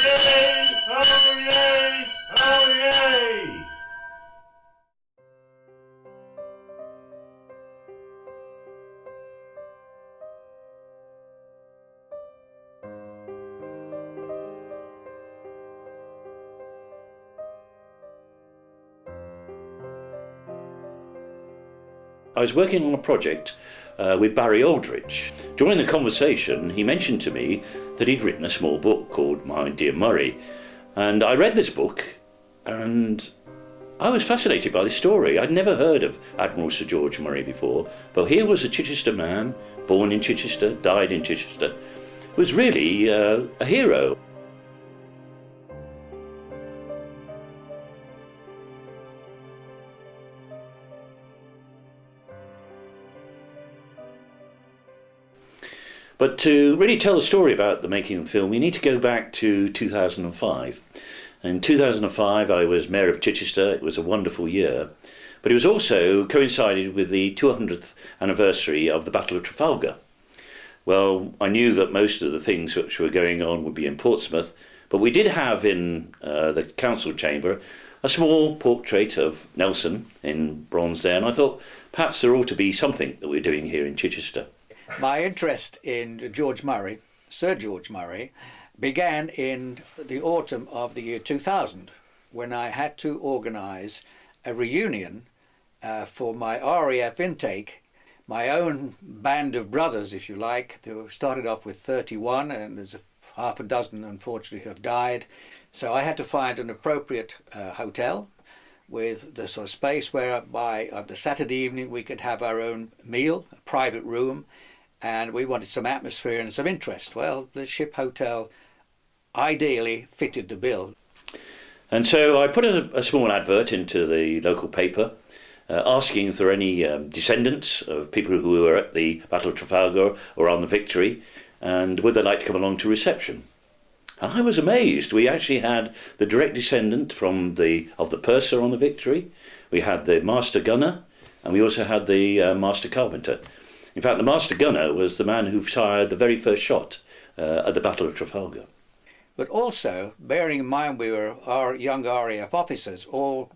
yay! Oh yay! Oh yay! I was working on a project with Barry Aldrich. During the conversation, he mentioned to me that he'd written a small book called My Dear Murray. And I read this book and I was fascinated by the story. I'd never heard of Admiral Sir George Murray before, but here was a Chichester man, born in Chichester, died in Chichester, who was really a hero. But to really tell the story about the making of the film, we need to go back to 2005. In 2005, I was Mayor of Chichester. It was a wonderful year. But it was also coincided with the 200th anniversary of the Battle of Trafalgar. Well, I knew that most of the things which were going on would be in Portsmouth, but we did have in the council chamber a small portrait of Nelson in bronze there, and I thought perhaps there ought to be something that we're doing here in Chichester. My interest in George Murray, Sir George Murray, began in the autumn of the year 2000 when I had to organise a reunion for my RAF intake, my own band of brothers, if you like. They started off with 31 and there's half a dozen unfortunately have died. So I had to find an appropriate hotel with the sort of space whereby on the Saturday evening we could have our own meal, a private room, and we wanted some atmosphere and some interest. Well, the Ship Hotel ideally fitted the bill. And so I put a small advert into the local paper asking if there were any descendants of people who were at the Battle of Trafalgar or on the Victory, and would they like to come along to reception. And I was amazed. We actually had the direct descendant of the purser on the Victory. We had the master gunner, and we also had the master carpenter. In fact, the master gunner was the man who fired the very first shot at the Battle of Trafalgar. But also, bearing in mind we were our young RAF officers, all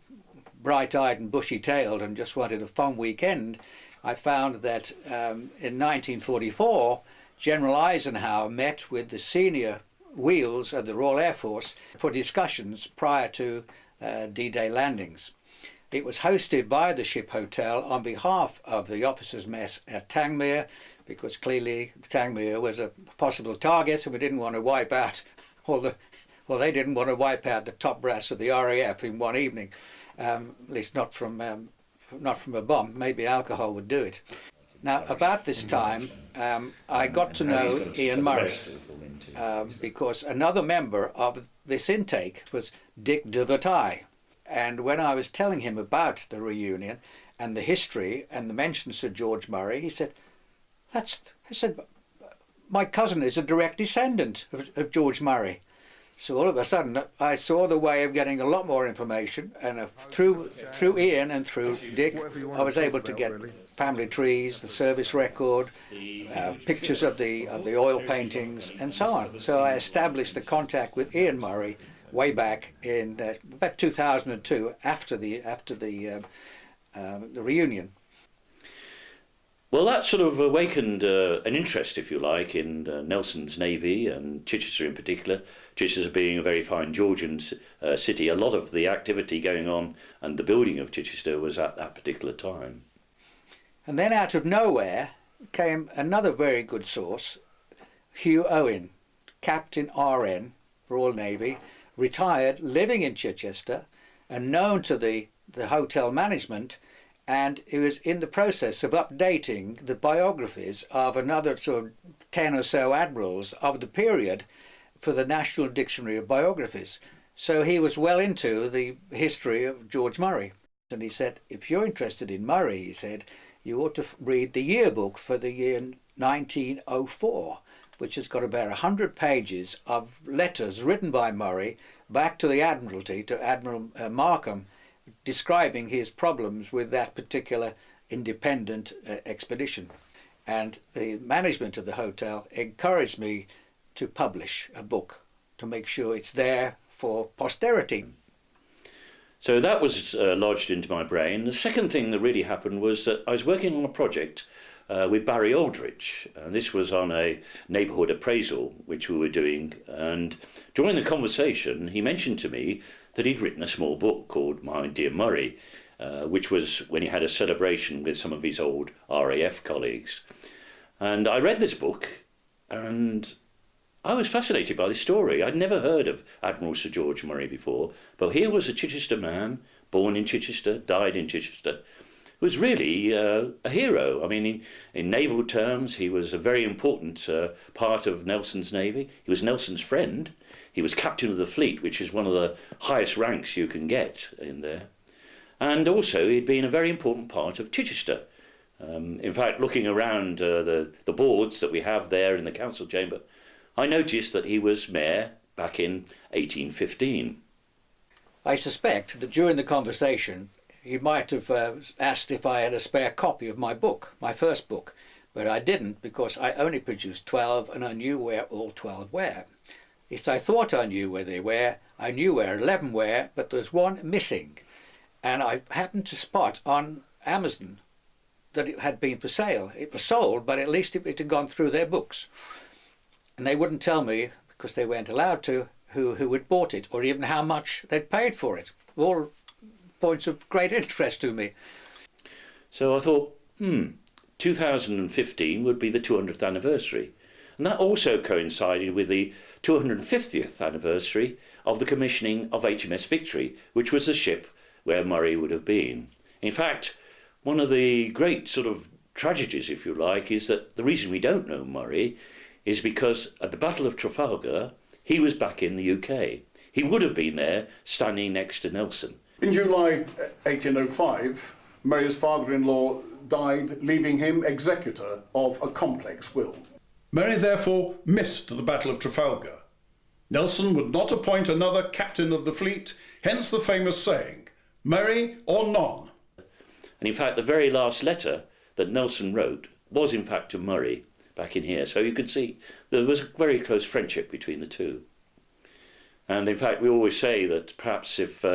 bright-eyed and bushy-tailed and just wanted a fun weekend, I found that in 1944, General Eisenhower met with the senior wheels of the Royal Air Force for discussions prior to D-Day landings. It was hosted by the Ship Hotel on behalf of the officers' mess at Tangmere, because clearly Tangmere was a possible target and we didn't want to wipe out they didn't want to wipe out the top brass of the RAF in one evening, at least not from a bomb. Maybe alcohol would do it. Now, about this time, I got to know Ian Murray because another member of this intake was Dick de Vertay. And when I was telling him about the reunion and the history and the mention of Sir George Murray, he said, my cousin is a direct descendant of George Murray. So all of a sudden, I saw the way of getting a lot more information, and through Ian and through Dick, I was able to get family trees, the service record, pictures of the oil paintings, and so on. So I established the contact with Ian Murray way back in about 2002, after the reunion. Well, that sort of awakened an interest, if you like, in Nelson's Navy and Chichester in particular. Chichester being a very fine Georgian city, a lot of the activity going on and the building of Chichester was at that particular time. And then out of nowhere came another very good source, Hugh Owen, Captain RN, Royal Navy, retired, living in Chichester and known to the hotel management, and he was in the process of updating the biographies of another sort of 10 or so admirals of the period for the National Dictionary of Biographies. So he was well into the history of George Murray. And he said, if you're interested in Murray, he said, you ought to read the yearbook for the year 1904, which has got about 100 pages of letters written by Murray back to the Admiralty, to Admiral Markham, describing his problems with that particular independent expedition. And the management of the hotel encouraged me to publish a book to make sure it's there for posterity. So that was lodged into my brain. The second thing that really happened was that I was working on a project with Barry Aldrich, and this was on a neighbourhood appraisal which we were doing, and during the conversation he mentioned to me that he'd written a small book called My Dear Murray, which was when he had a celebration with some of his old RAF colleagues. And I read this book and I was fascinated by this story. I'd never heard of Admiral Sir George Murray before, but here was a Chichester man, born in Chichester, died in Chichester, who was really a hero. I mean, in naval terms, he was a very important part of Nelson's navy. He was Nelson's friend. He was captain of the fleet, which is one of the highest ranks you can get in there. And also, he'd been a very important part of Chichester. In fact, looking around the boards that we have there in the council chamber, I noticed that he was mayor back in 1815. I suspect that during the conversation he might have asked if I had a spare copy of my book, my first book, but I didn't because I only produced 12 and I knew where all 12 were. Yes, I thought I knew where they were. I knew where 11 were, but there's one missing. And I happened to spot on Amazon that it had been for sale. It was sold, but at least it had gone through their books. And they wouldn't tell me, because they weren't allowed to, who had bought it or even how much they'd paid for it. All points of great interest to me. So I thought, 2015 would be the 200th anniversary. And that also coincided with the 250th anniversary of the commissioning of HMS Victory, which was the ship where Murray would have been. In fact, one of the great sort of tragedies, if you like, is that the reason we don't know Murray is because at the Battle of Trafalgar, he was back in the UK. He would have been there, standing next to Nelson. In July 1805, Murray's father-in-law died, leaving him executor of a complex will. Murray therefore missed the Battle of Trafalgar. Nelson would not appoint another captain of the fleet, hence the famous saying, Murray or none. And in fact, the very last letter that Nelson wrote was in fact to Murray, back in here. So you could see there was a very close friendship between the two. And in fact, we always say that perhaps if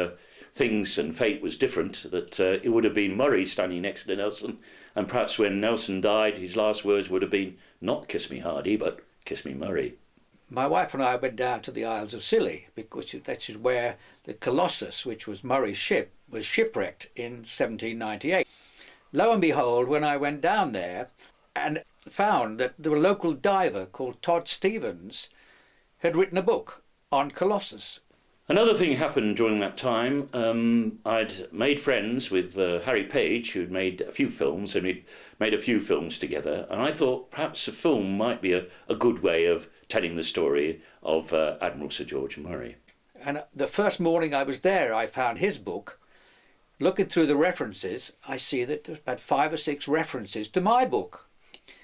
things and fate was different, that it would have been Murray standing next to Nelson, and perhaps when Nelson died, his last words would have been, not kiss me Hardy, but kiss me Murray. My wife and I went down to the Isles of Scilly, because that is where the Colossus, which was Murray's ship, was shipwrecked in 1798. Lo and behold, when I went down there and found that the local diver called Todd Stevens had written a book on Colossus. Another thing happened during that time. I'd made friends with Harry Page, who'd made a few films, and we'd made a few films together, and I thought perhaps a film might be a good way of telling the story of Admiral Sir George Murray. And the first morning I was there, I found his book. Looking through the references, I see that there's about 5 or 6 references to my book.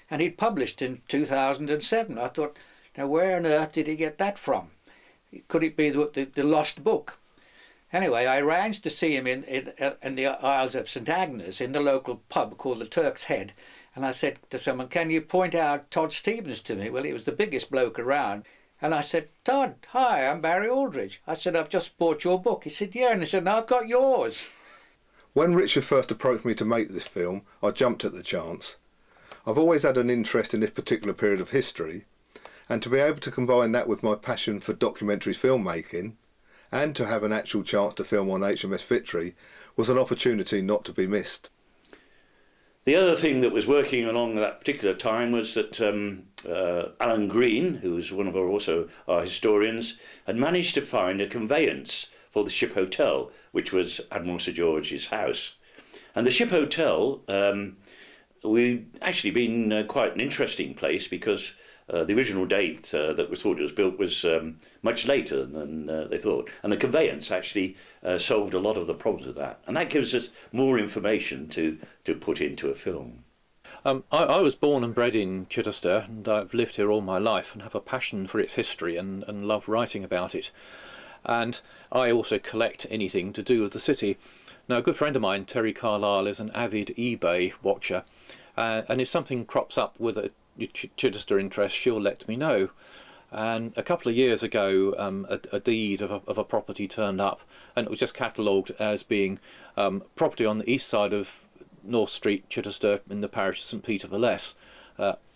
And he'd published in 2007. I thought, now where on earth did he get that from? Could it be the lost book? Anyway, I arranged to see him in the Isles of St Agnes, in the local pub called the Turk's Head. And I said to someone, can you point out Todd Stevens to me? Well, he was the biggest bloke around. And I said, Todd, hi, I'm Barry Aldrich. I said, I've just bought your book. He said, yeah. And he said, no, I've got yours. When Richard first approached me to make this film, I jumped at the chance. I've always had an interest in this particular period of history, and to be able to combine that with my passion for documentary filmmaking, and to have an actual chance to film on HMS Victory, was an opportunity not to be missed. The other thing that was working along that particular time was that Alan Green, who was one of our historians, had managed to find a conveyance for the Ship Hotel, which was Admiral Sir George's house. And the Ship Hotel, we'd actually been quite an interesting place because the original date that was thought it was built was much later than they thought. And the conveyance actually solved a lot of the problems of that. And that gives us more information to put into a film. I was born and bred in Chichester, and I've lived here all my life and have a passion for its history and love writing about it. And I also collect anything to do with the city. Now, a good friend of mine, Terry Carlisle, is an avid eBay watcher, and if something crops up with a Chichester interest, she'll let me know. And a couple of years ago, a deed of a property turned up, and it was just catalogued as being property on the east side of North Street, Chichester, in the parish of St Peter the Less.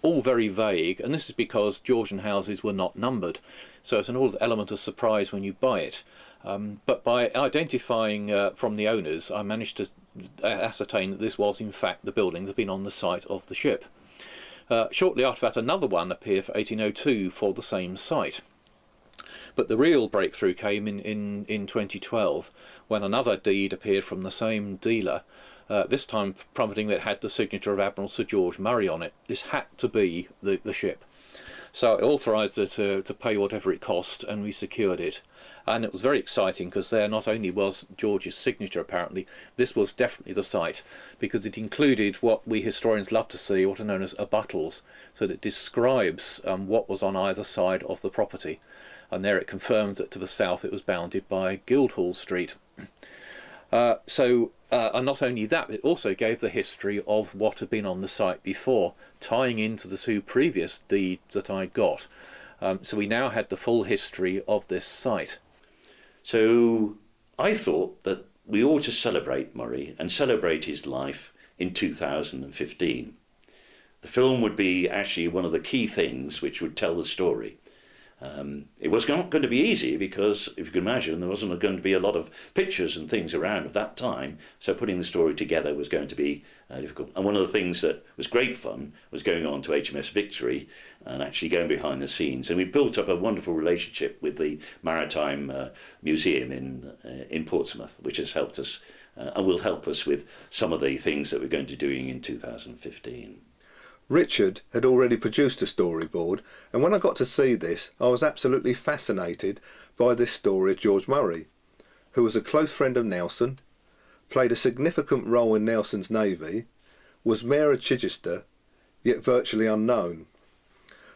All very vague, and this is because Georgian houses were not numbered, so it's an element of surprise when you buy it. But by identifying from the owners, I managed to ascertain that this was in fact the building that had been on the site of the ship. Shortly after that, another one appeared for 1802 for the same site. But the real breakthrough came in 2012, when another deed appeared from the same dealer, this time prompting that it had the signature of Admiral Sir George Murray on it. This had to be the ship. So I authorised her to pay whatever it cost, and we secured it. And it was very exciting because there not only was George's signature apparently, this was definitely the site, because it included what we historians love to see, what are known as abuttals, so that it describes what was on either side of the property. And there it confirms that to the south it was bounded by Guildhall Street. And not only that, it also gave the history of what had been on the site before, tying into the two previous deeds that I got. So we now had the full history of this site. So I thought that we ought to celebrate Murray and celebrate his life in 2015. The film would be actually one of the key things which would tell the story. It was not going to be easy because, if you can imagine, there wasn't going to be a lot of pictures and things around at that time, so putting the story together was going to be difficult. And one of the things that was great fun was going on to HMS Victory and actually going behind the scenes. And we built up a wonderful relationship with the Maritime Museum in Portsmouth, which has helped us and will help us with some of the things that we're going to be doing in 2015. Richard had already produced a storyboard, and when I got to see this, I was absolutely fascinated by this story of George Murray, who was a close friend of Nelson, played a significant role in Nelson's navy, was Mayor of Chichester, yet virtually unknown.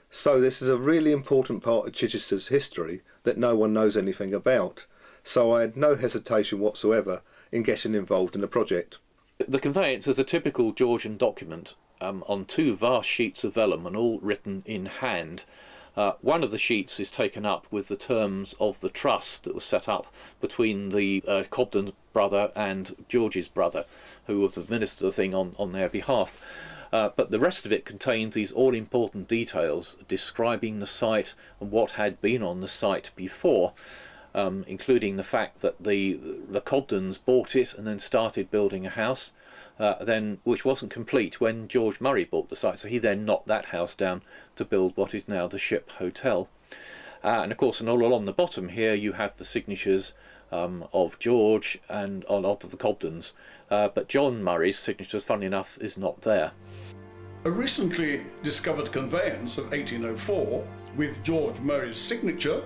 So this is a really important part of Chichester's history that no one knows anything about, so I had no hesitation whatsoever in getting involved in the project. The conveyance is a typical Georgian document, on two vast sheets of vellum and all written in hand. One of the sheets is taken up with the terms of the trust that was set up between the Cobden brother and George's brother, who have administered the thing on their behalf. But the rest of it contains these all-important details describing the site and what had been on the site before, including the fact that the Cobdens bought it and then started building a house, which wasn't complete when George Murray bought the site, so he then knocked that house down to build what is now the Ship Hotel. And of course, and all along the bottom here you have the signatures of George and of the Cobdens, but John Murray's signature, funnily enough, is not there. A recently discovered conveyance of 1804 with George Murray's signature,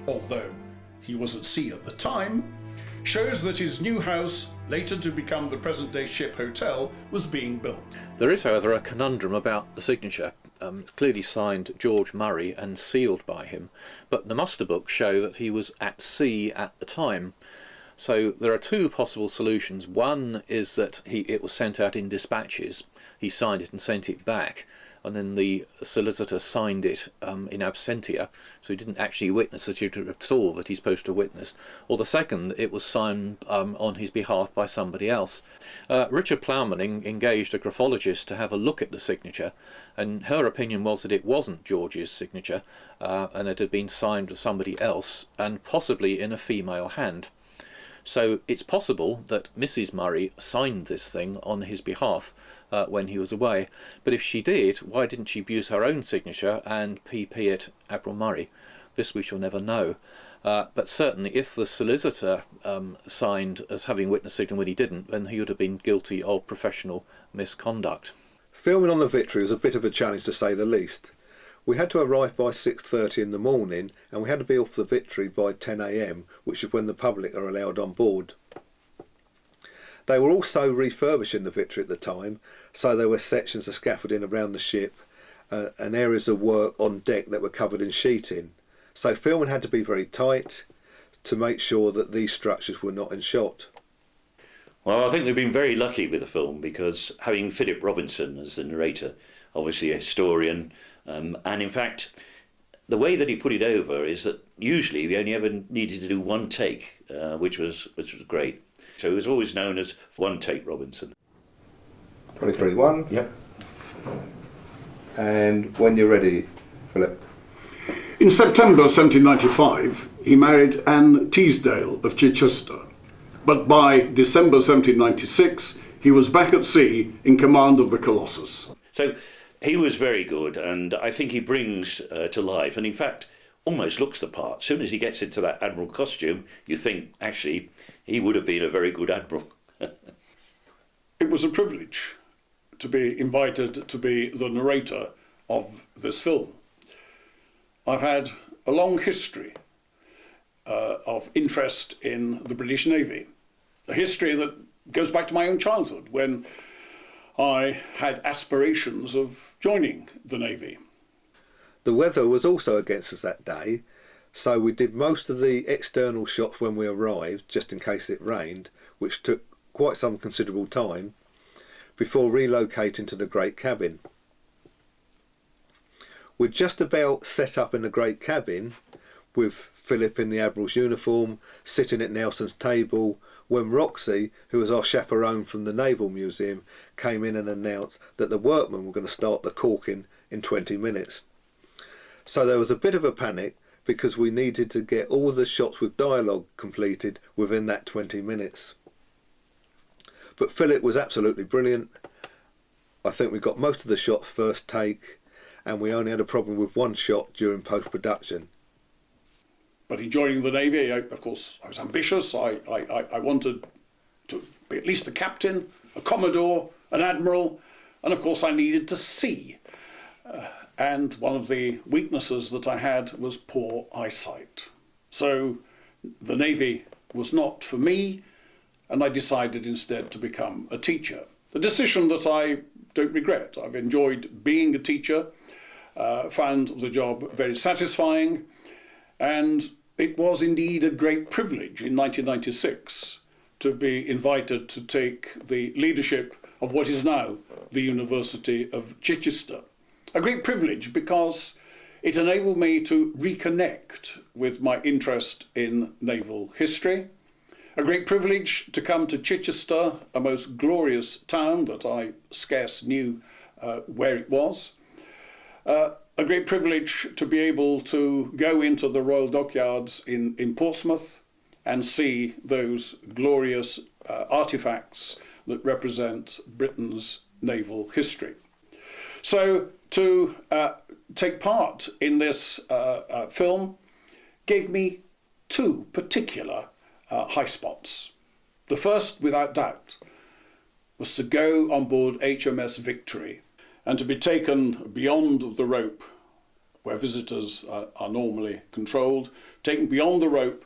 although he was at sea at the time, shows that his new house, later to become the present-day Ship Hotel, was being built. There is, however, a conundrum about the signature. It's clearly signed George Murray and sealed by him, but the muster books show that he was at sea at the time. So there are two possible solutions. One is that it was sent out in dispatches. He signed it and sent it back, and then the solicitor signed it in absentia, so he didn't actually witness it at all that he's supposed to witness. Or the second, it was signed on his behalf by somebody else. Richard Plowman engaged a graphologist to have a look at the signature, and her opinion was that it wasn't George's signature, and it had been signed with somebody else, and possibly in a female hand. So it's possible that Mrs. Murray signed this thing on his behalf when he was away. But if she did, why didn't she use her own signature and PP it Admiral Murray? This we shall never know. But certainly if the solicitor signed as having witnessed it when he didn't, then he would have been guilty of professional misconduct. Filming on the Victory was a bit of a challenge to say the least. We had to arrive by 6:30 in the morning, and we had to be off the Victory by 10 AM, which is when the public are allowed on board. They were also refurbishing the Victory at the time, so there were sections of scaffolding around the ship and areas of work on deck that were covered in sheeting. So filming had to be very tight to make sure that these structures were not in shot. Well, I think we've been very lucky with the film because having Philip Robinson as the narrator, obviously a historian, and in fact the way that he put it over is that usually we only ever needed to do one take, which was great. So he was always known as One Take Robinson. 23-1. Yep. And when you're ready, Philip. In September 1795, he married Anne Teasdale of Chichester, but by December 1796, he was back at sea in command of the Colossus. So he was very good, and I think he brings to life, and in fact, almost looks the part. As soon as he gets into that admiral costume, you think, actually, he would have been a very good admiral. It was a privilege to be invited to be the narrator of this film. I've had a long history of interest in the British Navy, a history that goes back to my own childhood when I had aspirations of joining the Navy. The weather was also against us that day, so we did most of the external shots when we arrived, just in case it rained, which took quite some considerable time, before relocating to the great cabin. We're just about set up in the great cabin, with Philip in the Admiral's uniform, sitting at Nelson's table, when Roxy, who was our chaperone from the Naval Museum, came in and announced that the workmen were going to start the caulking in 20 minutes. So there was a bit of a panic because we needed to get all the shots with dialogue completed within that 20 minutes. But Philip was absolutely brilliant. I think we got most of the shots first take, and we only had a problem with one shot during post-production. But in joining the Navy, of course, I was ambitious. I wanted to be at least a captain, a commodore, an admiral, and of course I needed to see. And one of the weaknesses that I had was poor eyesight. So the Navy was not for me, and I decided instead to become a teacher. A decision that I don't regret. I've enjoyed being a teacher, found the job very satisfying, and it was indeed a great privilege in 1996 to be invited to take the leadership of what is now the University of Chichester. A great privilege because it enabled me to reconnect with my interest in naval history. A great privilege to come to Chichester, a most glorious town that I scarce knew where it was. A great privilege to be able to go into the Royal Dockyards in Portsmouth and see those glorious artefacts that represent Britain's naval history. So to take part in this film gave me two particular high spots. The first, without doubt, was to go on board HMS Victory and to be taken beyond the rope where visitors are normally controlled, taken beyond the rope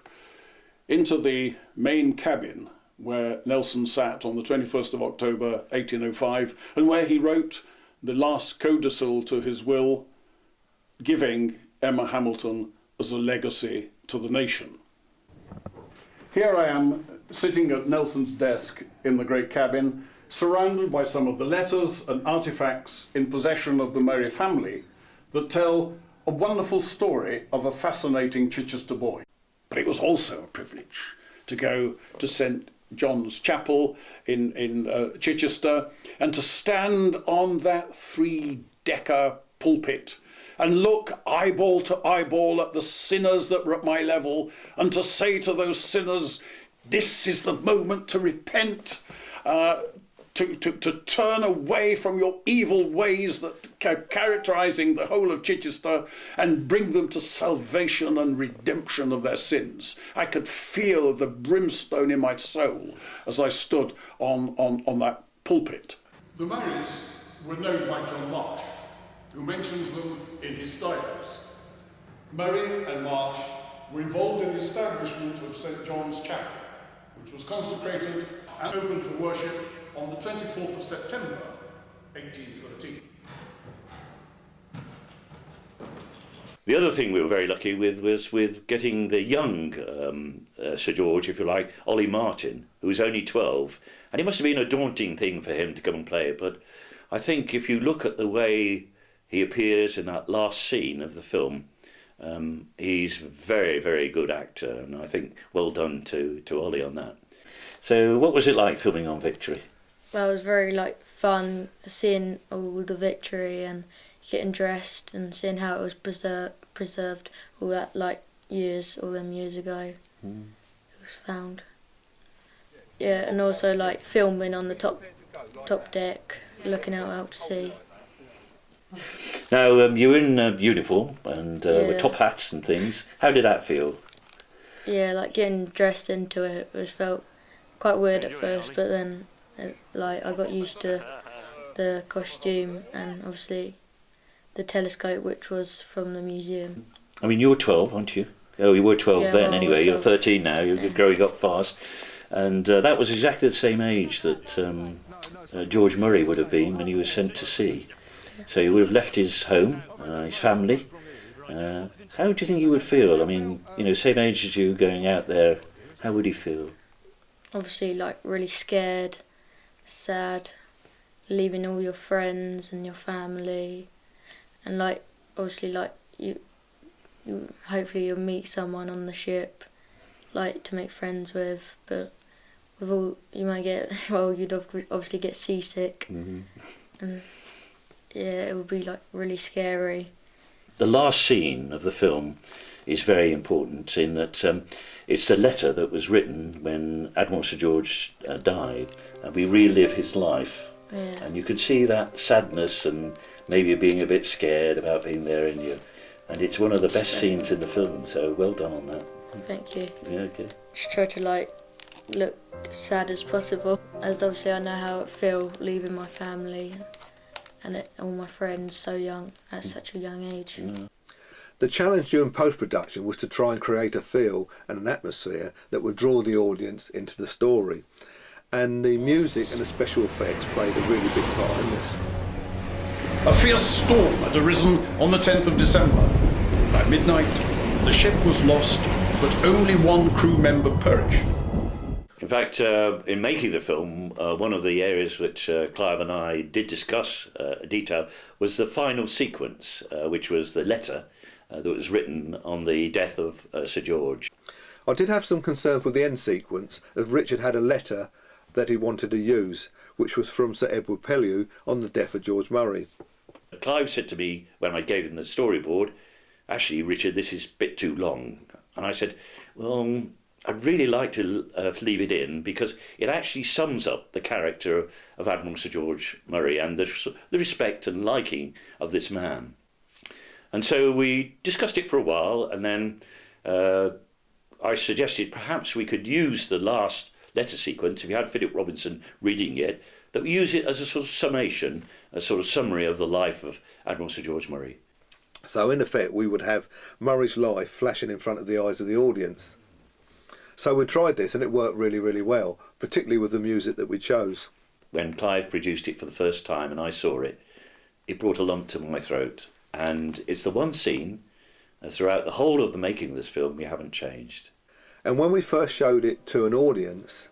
into the main cabin where Nelson sat on the 21st of October 1805 and where he wrote the last codicil to his will, giving Emma Hamilton as a legacy to the nation. Here I am sitting at Nelson's desk in the great cabin, surrounded by some of the letters and artifacts in possession of the Murray family that tell a wonderful story of a fascinating Chichester boy. But it was also a privilege to go to St. John's Chapel in Chichester and to stand on that 3-decker pulpit and look eyeball to eyeball at the sinners that were at my level and to say to those sinners, this is the moment to repent, to turn away from your evil ways that are characterising the whole of Chichester and bring them to salvation and redemption of their sins. I could feel the brimstone in my soul as I stood on that pulpit. The Murrays were known by John Marsh, who mentions them in his diaries. Murray and Marsh were involved in the establishment of St. John's Chapel, which was consecrated and opened for worship on the 24th of September, 1813. The other thing we were very lucky with was with getting the young Sir George, if you like, Ollie Martin, who was only 12. And it must have been a daunting thing for him to come and play it. But I think if you look at the way he appears in that last scene of the film, He's a very, very good actor, and I think well done to Ollie on that. So what was it like filming on Victory? Well, it was very fun seeing all the Victory and getting dressed and seeing how it was preserved all that all them years ago. It was found. Yeah, and also filming on the top deck, looking out to sea. Now you were in uniform and with top hats and things. How did that feel? Yeah, getting dressed into it felt quite weird at first, but then I got used to the costume and obviously the telescope, which was from the museum. I mean, you were 12, weren't you? Oh, you were 12 then anyway. You're 13 now. You're growing up fast. And that was exactly the same age that George Murray would have been when he was sent to sea. So he would have left his home, his family. How do you think he would feel? I mean, same age as you going out there, how would he feel? Obviously, really scared, sad, leaving all your friends and your family. And obviously, you hopefully you'll meet someone on the ship, to make friends with. But with all, you might get, you'd obviously get seasick. Mm-hmm. And yeah, it would be really scary. The last scene of the film is very important in that it's the letter that was written when Admiral Sir George died, and we relive his life. Yeah. And you could see that sadness and maybe being a bit scared about being there in you. And it's one of the best scenes in the film, so well done on that. Thank you. Yeah, okay. Just try to look sad as possible, as obviously I know how it feels leaving my family and all my friends so young, at such a young age. Yeah. The challenge during post-production was to try and create a feel and an atmosphere that would draw the audience into the story. And the music and the special effects played a really big part in this. A fierce storm had arisen on the 10th of December. By midnight, the ship was lost, but only one crew member perished. In fact, in making the film, one of the areas which Clive and I did discuss in detail was the final sequence, which was the letter that was written on the death of Sir George. I did have some concerns with the end sequence, as Richard had a letter that he wanted to use, which was from Sir Edward Pellew on the death of George Murray. Clive said to me when I gave him the storyboard, "Actually, Richard, this is a bit too long." And I said, "Well, I'd really like to leave it in because it actually sums up the character of Admiral Sir George Murray and the respect and liking of this man." And so we discussed it for a while, and then I suggested perhaps we could use the last letter sequence, if you had Philip Robinson reading it, that we use it as a sort of summation, a sort of summary of the life of Admiral Sir George Murray. So in effect we would have Murray's life flashing in front of the eyes of the audience. So we tried this and it worked really, really well, particularly with the music that we chose. When Clive produced it for the first time and I saw it, it brought a lump to my throat. And it's the one scene throughout the whole of the making of this film we haven't changed. And when we first showed it to an audience,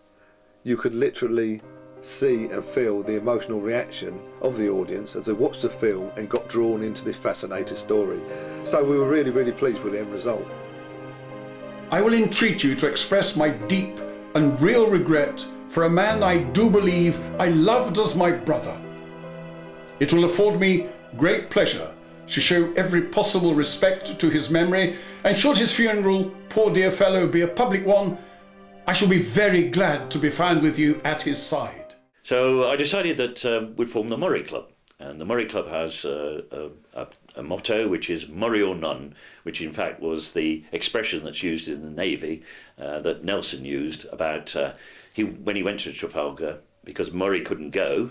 you could literally see and feel the emotional reaction of the audience as they watched the film and got drawn into this fascinating story. So we were really, really pleased with the end result. I will entreat you to express my deep and real regret for a man I do believe I loved as my brother. It will afford me great pleasure to show every possible respect to his memory, and should his funeral, poor dear fellow, be a public one, I shall be very glad to be found with you at his side. So I decided that we'd form the Murray Club. And the Murray Club has a motto which is Murray or none, which in fact was the expression that's used in the Navy that Nelson used about when he went to Trafalgar, because Murray couldn't go,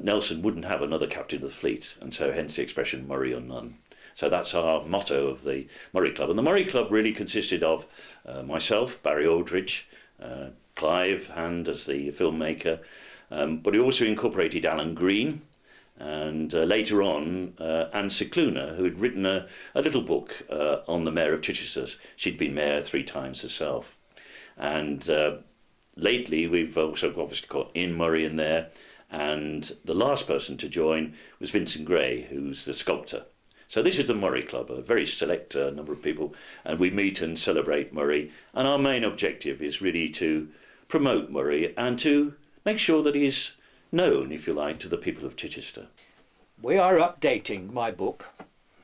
Nelson wouldn't have another captain of the fleet, and so hence the expression Murray or none. So that's our motto of the Murray Club. And the Murray Club really consisted of myself, Barry Aldridge, Clive Hand as the filmmaker, but we also incorporated Alan Green, and later on Anne Cicluna, who had written a little book on the Mayor of Chichester. She'd been mayor 3 times herself. And lately we've also obviously got Ian Murray in there, and the last person to join was Vincent Gray, who's the sculptor. So this is the Murray Club, a very select number of people, and we meet and celebrate Murray. And our main objective is really to promote Murray and to make sure that he's known, if you like, to the people of Chichester. We are updating my book,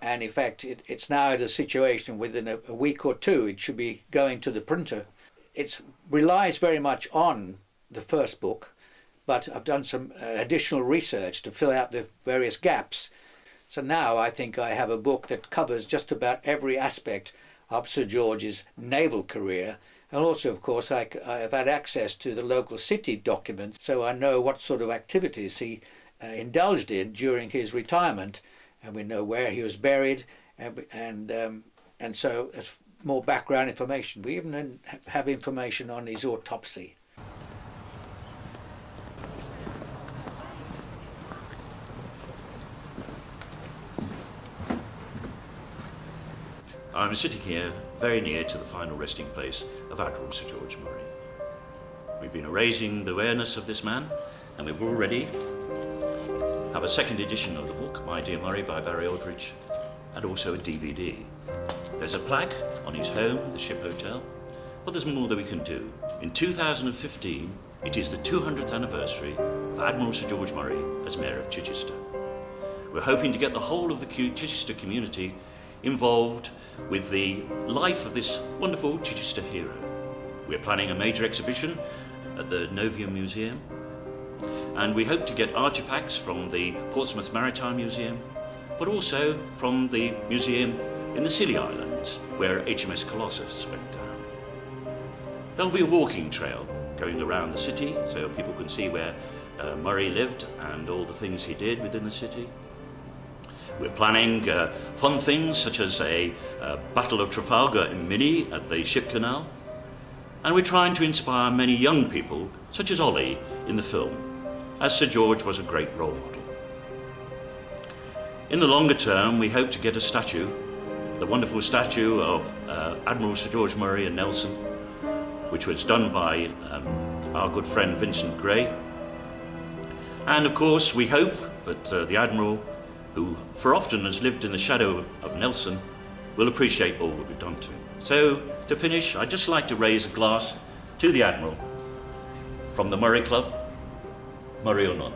and in fact it's now at a situation within a week or two it should be going to the printer. It relies very much on the first book, but I've done some additional research to fill out the various gaps. So now I think I have a book that covers just about every aspect of Sir George's naval career. And also, of course, I have had access to the local city documents, so I know what sort of activities he indulged in during his retirement, and we know where he was buried, and so it's more background information. We even have information on his autopsy. I'm sitting here very near to the final resting place of Admiral Sir George Murray. We've been raising the awareness of this man, and we've already have a second edition of the book, My Dear Murray by Barry Aldridge, and also a DVD. There's a plaque on his home, the Ship Hotel, but there's more that we can do. In 2015, it is the 200th anniversary of Admiral Sir George Murray as Mayor of Chichester. We're hoping to get the whole of the Chichester community involved with the life of this wonderful Chichester hero. We're planning a major exhibition at the Novium Museum, and we hope to get artifacts from the Portsmouth Maritime Museum, but also from the museum in the Scilly Islands, where HMS Colossus went down. There'll be a walking trail going around the city so people can see where Murray lived and all the things he did within the city. We're planning fun things such as a Battle of Trafalgar in Mini at the Ship Canal, and we're trying to inspire many young people, such as Ollie in the film, as Sir George was a great role model. In the longer term, we hope to get a statue, the wonderful statue of Admiral Sir George Murray and Nelson, which was done by our good friend Vincent Gray. And of course, we hope that the Admiral, who for often has lived in the shadow of Nelson, will appreciate all that we've done to him. So, to finish, I'd just like to raise a glass to the Admiral from the Murray Club, Murray or none.